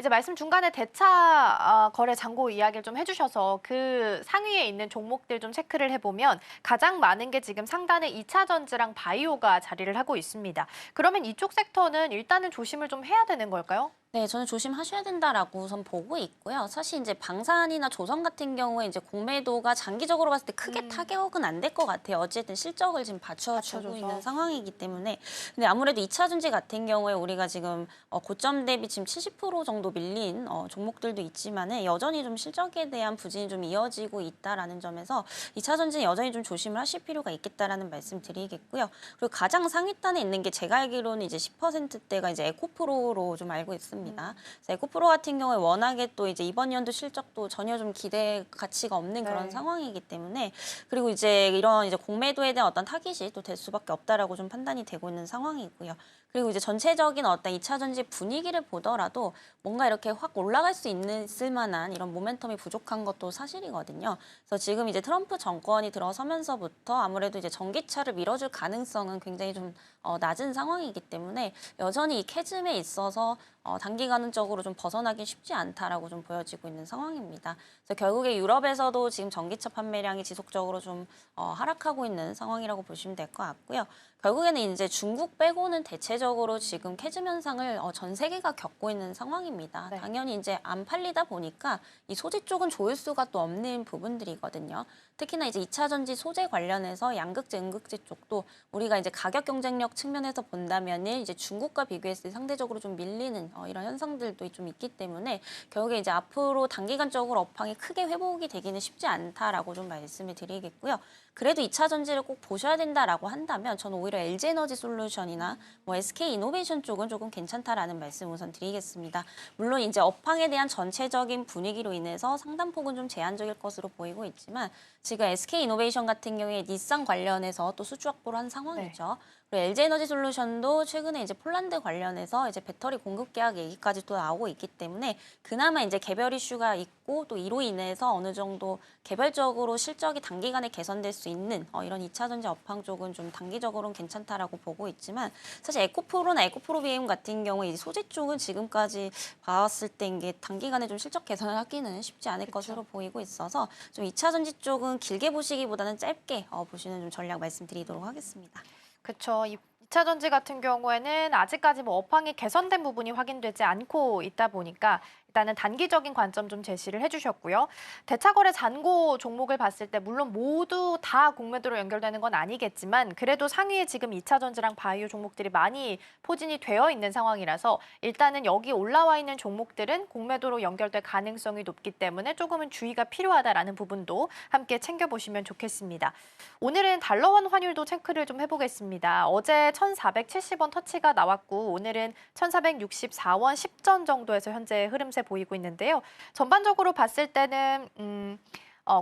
이제 말씀 중간에 대차 거래 잔고 이야기를 좀 해주셔서 그 상위에 있는 종목들 좀 체크를 해보면 가장 많은 게 지금 상단에 2차 전지랑 바이오가 자리를 하고 있습니다. 그러면 이쪽 섹터는 일단은 조심을 좀 해야 되는 걸까요? 네, 저는 조심하셔야 된다라고 우선 보고 있고요. 사실 이제 방산이나 조선 같은 경우에 이제 공매도가 장기적으로 봤을 때 크게 타격은 안 될 것 같아요. 어쨌든 실적을 지금 받쳐주고 있는 상황이기 때문에. 근데 아무래도 2차 전지 같은 경우에 우리가 지금 고점 대비 지금 70% 정도 밀린 종목들도 있지만은 여전히 좀 실적에 대한 부진이 좀 이어지고 있다라는 점에서 2차 전지는 여전히 좀 조심을 하실 필요가 있겠다라는 말씀 드리겠고요. 그리고 가장 상위단에 있는 게 제가 알기로는 이제 10%대가 이제 에코프로로 좀 알고 있습니다. 그래서 에코프로 같은 경우에 워낙에 또 이제 이번 연도 실적도 전혀 좀 기대 가치가 없는 그런 상황이기 때문에 그리고 이제 이런 이제 공매도에 대한 어떤 타깃이 또 될 수밖에 없다라고 좀 판단이 되고 있는 상황이고요. 그리고 이제 전체적인 어떤 2차 전지 분위기를 보더라도 뭔가 이렇게 확 올라갈 수 있을 만한 이런 모멘텀이 부족한 것도 사실이거든요. 그래서 지금 이제 트럼프 정권이 들어서면서부터 아무래도 이제 전기차를 밀어줄 가능성은 굉장히 좀 낮은 상황이기 때문에 여전히 이 캐즘에 있어서 단기간적으로 좀 벗어나기 쉽지 않다라고 좀 보여지고 있는 상황입니다. 그래서 결국에 유럽에서도 지금 전기차 판매량이 지속적으로 좀 하락하고 있는 상황이라고 보시면 될 것 같고요. 결국에는 이제 중국 빼고는 대체적으로 지금 캐즘 현상을 전 세계가 겪고 있는 상황입니다. 당연히 이제 안 팔리다 보니까 이 소재 쪽은 좋을 수가 또 없는 부분들이거든요. 특히나 이제 2차 전지 소재 관련해서 양극재, 음극재 쪽도 우리가 이제 가격 경쟁력 측면에서 본다면은 이제 중국과 비교했을 때 상대적으로 좀 밀리는 이런 현상들도 좀 있기 때문에 결국에 이제 앞으로 단기간적으로 업황이 크게 회복이 되기는 쉽지 않다라고 좀 말씀을 드리겠고요. 그래도 2차 전지를 꼭 보셔야 된다라고 한다면 저는 오히려 LG에너지 솔루션이나 뭐 SK이노베이션 쪽은 조금 괜찮다라는 말씀 우선 드리겠습니다. 물론 이제 업황에 대한 전체적인 분위기로 인해서 상단폭은 좀 제한적일 것으로 보이고 있지만 지금 SK이노베이션 같은 경우에 닛산 관련해서 또 수주 확보를 한 상황이죠. 그리고 LG에너지 솔루션도 최근에 이제 폴란드 관련해서 이제 배터리 공급 계약 얘기까지 또 나오고 있기 때문에 그나마 이제 개별 이슈가 있고 또 이로 인해서 어느 정도 개별적으로 실적이 단기간에 개선될 수 있는 이런 2차 전지 업황 쪽은 좀 단기적으로는 괜찮다라고 보고 있지만 사실 에코프로나 에코프로비엠 같은 경우에 이 소재 쪽은 지금까지 봐왔을 때 이게 단기간에 좀 실적 개선을 하기는 쉽지 않을 것으로 보이고 있어서 좀 2차 전지 쪽은 길게 보시기보다는 짧게 보시는 좀 전략 말씀드리도록 하겠습니다. 그쵸. 2차 전지 같은 경우에는 아직까지 뭐 업황이 개선된 부분이 확인되지 않고 있다 보니까 일단은 단기적인 관점 좀 제시를 해주셨고요. 대차거래 잔고 종목을 봤을 때 물론 모두 다 공매도로 연결되는 건 아니겠지만 그래도 상위에 지금 2차 전지랑 바이오 종목들이 많이 포진이 되어 있는 상황이라서 일단은 여기 올라와 있는 종목들은 공매도로 연결될 가능성이 높기 때문에 조금은 주의가 필요하다라는 부분도 함께 챙겨보시면 좋겠습니다. 오늘은 달러원 환율도 체크를 좀 해보겠습니다. 어제 1,470원 터치가 나왔고 오늘은 1,464원 10전 정도에서 현재 흐름세 보이고 있는데요. 전반적으로 봤을 때는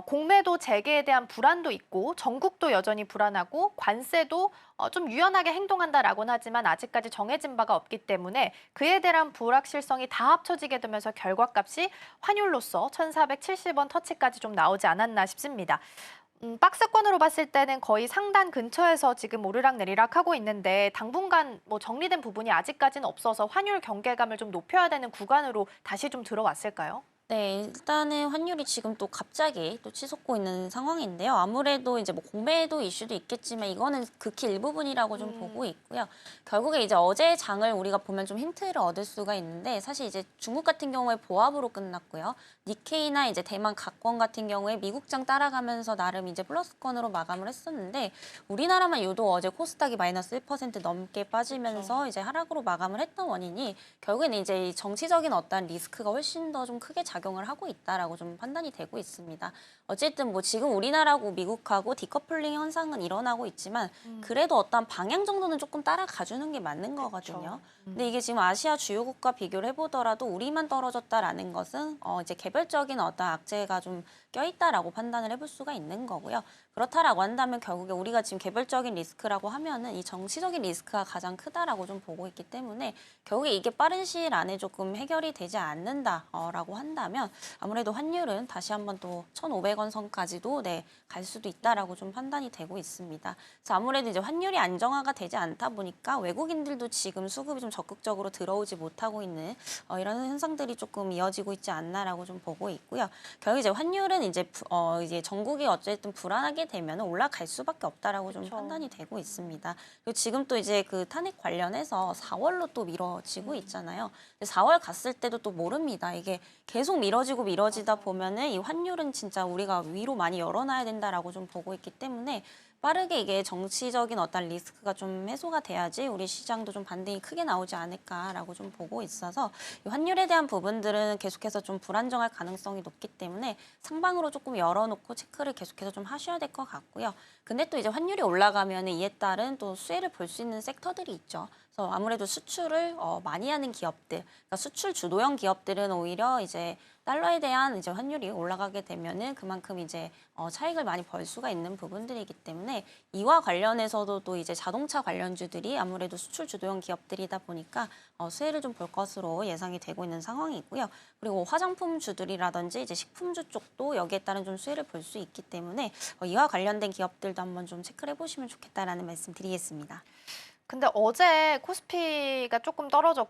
공매도 재개에 대한 불안도 있고 전국도 여전히 불안하고 관세도 좀 유연하게 행동한다라고는 하지만 아직까지 정해진 바가 없기 때문에 그에 대한 불확실성이 다 합쳐지게 되면서 결과값이 환율로서 1,470원 터치까지 좀 나오지 않았나 싶습니다. 박스권으로 봤을 때는 거의 상단 근처에서 지금 오르락내리락 하고 있는데 당분간 뭐 정리된 부분이 아직까지는 없어서 환율 경계감을 좀 높여야 되는 구간으로 다시 좀 들어왔을까요? 네, 일단은 환율이 지금 또 갑자기 또 치솟고 있는 상황인데요. 아무래도 이제 뭐 공매도 이슈도 있겠지만 이거는 극히 일부분이라고 좀 보고 있고요. 결국에 이제 어제 장을 우리가 보면 좀 힌트를 얻을 수가 있는데 사실 이제 중국 같은 경우에 보합으로 끝났고요. 니케이나 이제 대만 각권 같은 경우에 미국장 따라가면서 나름 이제 플러스권으로 마감을 했었는데 우리나라만 유독 어제 코스닥이 마이너스 1% 넘게 빠지면서 이제 하락으로 마감을 했던 원인이 결국에는 이제 이 정치적인 어떤 리스크가 훨씬 더 좀 크게 작용을 하고 있다라고 좀 판단이 되고 있습니다. 어쨌든 뭐 지금 우리나라하고 미국하고 디커플링 현상은 일어나고 있지만 그래도 어떤 방향 정도는 조금 따라가주는 게 맞는 거거든요. 근데 이게 지금 아시아 주요국과 비교를 해보더라도 우리만 떨어졌다라는 것은 이제 개별적인 어떤 악재가 좀 껴있다라고 판단을 해볼 수가 있는 거고요. 그렇다라고 한다면 결국에 우리가 지금 개별적인 리스크라고 하면은 이 정치적인 리스크가 가장 크다라고 좀 보고 있기 때문에 결국에 이게 빠른 시일 안에 조금 해결이 되지 않는다라고 한다면 한다면 아무래도 환율은 다시 한번 또 1,500원 선까지도 갈 수도 있다라고 좀 판단이 되고 있습니다. 그래서 아무래도 이제 환율이 안정화가 되지 않다 보니까 외국인들도 지금 수급이 좀 적극적으로 들어오지 못하고 있는 이런 현상들이 조금 이어지고 있지 않나라고 좀 보고 있고요. 결국 이제 환율은 이제 전국이 어쨌든 불안하게 되면 올라갈 수밖에 없다라고 좀 그쵸. 판단이 되고 있습니다. 그리고 지금 또 이제 그 탄핵 관련해서 4월로 또 미뤄지고 있잖아요. 4월 갔을 때도 또 모릅니다. 이게 계속 미뤄지다 보면은 이 환율은 진짜 우리가 위로 많이 열어놔야 된다라고 좀 보고 있기 때문에 빠르게 이게 정치적인 어떤 리스크가 좀 해소가 돼야지 우리 시장도 좀 반등이 크게 나오지 않을까라고 좀 보고 있어서 이 환율에 대한 부분들은 계속해서 좀 불안정할 가능성이 높기 때문에 상방으로 조금 열어놓고 체크를 계속해서 좀 하셔야 될 것 같고요. 근데 또 이제 환율이 올라가면 이에 따른 또 수혜를 볼 수 있는 섹터들이 있죠. 그래서 아무래도 수출을 많이 하는 기업들, 그러니까 수출 주도형 기업들은 오히려 이제 달러에 대한 이제 환율이 올라가게 되면은 그만큼 이제 차익을 많이 벌 수가 있는 부분들이기 때문에 이와 관련해서도 또 이제 자동차 관련주들이 아무래도 수출 주도형 기업들이다 보니까 수혜를 좀 볼 것으로 예상이 되고 있는 상황이고요. 그리고 화장품주들이라든지 이제 식품주 쪽도 여기에 따른 좀 수혜를 볼 수 있기 때문에 이와 관련된 기업들도 한번 좀 체크를 해보시면 좋겠다라는 말씀 드리겠습니다. 근데 어제 코스피가 조금 떨어졌고